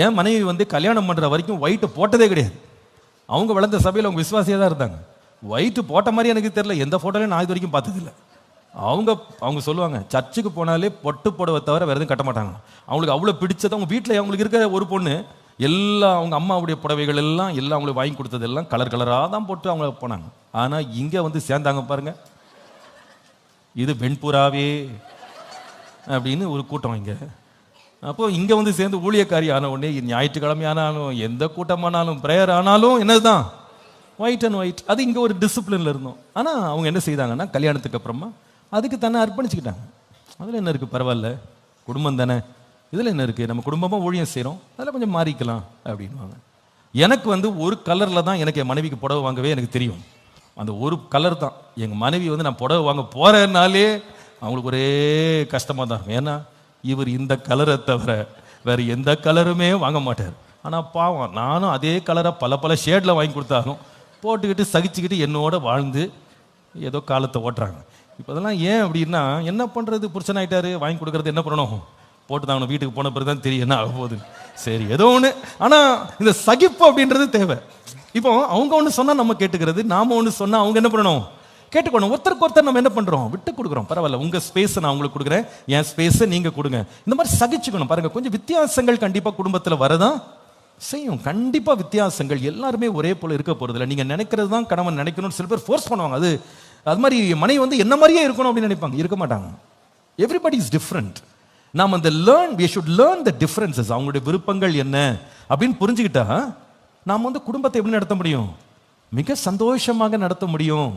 என் மனைவி வந்து கல்யாணம் பண்ணுற வரைக்கும் ஒயிட்டு போட்டதே கிடையாது. அவங்க வளர்ந்த சபையில் அவங்க விசுவாசியாக தான் இருந்தாங்க. ஒயிட்டு போட்ட மாதிரி எனக்கு தெரியல, எந்த ஃபோட்டோலையும் நான் இது வரைக்கும் பார்த்ததில்லை. அவங்க சொல்லுவாங்க, சர்ச்சுக்கு போனாலே பொட்டு புடவை தவிர வேறு எதுவும் கட்ட மாட்டாங்க. அவங்களுக்கு அவ்வளோ பிடிச்சது. அவங்க வீட்டில் அவங்களுக்கு இருக்க ஒரு பொண்ணு எல்லாம் அவங்க அம்மாவுடைய புடவைகள் எல்லாம் அவங்களுக்கு வாங்கி கொடுத்தது எல்லாம் கலர் கலராக தான் போட்டு அவங்க போனாங்க. ஆனால் இங்கே வந்து சேர்ந்தாங்க பாருங்க, இது வெண்புறாவே அப்படின்னு ஒரு கூட்டம் இங்கே. அப்போ இங்கே வந்து சேர்ந்து ஊழியக்காரி ஆன உடனே ஞாயிற்றுக்கிழமை ஆனாலும் எந்த கூட்டமானாலும் ப்ரேயர் ஆனாலும் என்னதுதான் ஒயிட் அண்ட் ஒயிட். அது இங்கே ஒரு டிசிப்ளினில் இருந்தோம். ஆனால் அவங்க என்ன செய்தாங்கன்னா கல்யாணத்துக்கு அப்புறமா அதுக்கு தன்னை அர்ப்பணிச்சுக்கிட்டாங்க. அதில் என்ன இருக்குது, பரவாயில்ல, குடும்பம் தானே, இதில் என்ன இருக்குது, நம்ம குடும்பமாக ஊழியம் செய்கிறோம், அதில் கொஞ்சம் மாறிக்கலாம் அப்படின்வாங்க. எனக்கு வந்து ஒரு கலரில் தான் எனக்கு என் மனைவிக்கு புடவை வாங்கவே எனக்கு தெரியும். அந்த ஒரு கலர் தான். எங்கள் மனைவி வந்து நான் புடவை வாங்க போகிறனாலே அவங்களுக்கு ஒரே கஷ்டமாக தான் இருக்கும். ஏன்னா இவர் இந்த கலரை தவிர வேறு எந்த கலருமே வாங்க மாட்டார். ஆனால் பாவம், நானும் அதே கலரை பல ஷேடில் வாங்கி கொடுத்தாலும் போட்டுக்கிட்டு சகிச்சுக்கிட்டு என்னோட வாழ்ந்து ஏதோ காலத்தை ஓட்டுறாங்க. இப்போ அதெல்லாம் ஏன் அப்படின்னா, என்ன பண்ணுறது, புருஷன் ஆகிட்டாரு, வாங்கி கொடுக்குறது என்ன பண்ணணும், போட்டு தாங்கணும். வீட்டுக்கு போன பிறகு தான் தெரியும் என்ன ஆக போகுது. சரி ஏதோ ஒன்று. ஆனால் இந்த சகிப்பு அப்படின்றது தேவை. இப்போ அவங்க ஒன்று சொன்னால் நம்ம கேட்டுக்கிறது, நாம் ஒன்று சொன்னால் அவங்க என்ன பண்ணணும், கேட்டுக்கணும். ஒருத்தருக்கு ஒருத்தர் நம்ம என்ன பண்ணுறோம், விட்டு கொடுக்குறோம். பரவாயில்ல, உங்கள் ஸ்பேஸை நான் உங்களுக்கு கொடுக்குறேன், என் ஸ்பேஸை நீங்கள் கொடுங்க. இந்த மாதிரி சகிச்சுக்கணும். பாருங்கள், கொஞ்சம் வித்தியாசங்கள் கண்டிப்பாக குடும்பத்தில் வரதான் செய்யும். கண்டிப்பாக வித்தியாசங்கள். எல்லாருமே ஒரே போல் இருக்க போகிறதில்ல. நீங்கள் நினைக்கிறது தான் கணவன் நினைக்கணும்னு சில பேர் ஃபோர்ஸ் பண்ணுவாங்க. அது மாதிரி மனைவி வந்து என்ன மாதிரியே இருக்கணும் அப்படின்னு நினைப்பாங்க. இருக்க மாட்டாங்க. Everybody is different. நாம் அந்த we should learn the differences. அவங்களுடைய விருப்பங்கள் என்ன அப்படின்னு புரிஞ்சுக்கிட்டா நாம் வந்து குடும்பத்தை எப்படி நடத்த முடியும், மிக சந்தோஷமாக நடத்த முடியும்.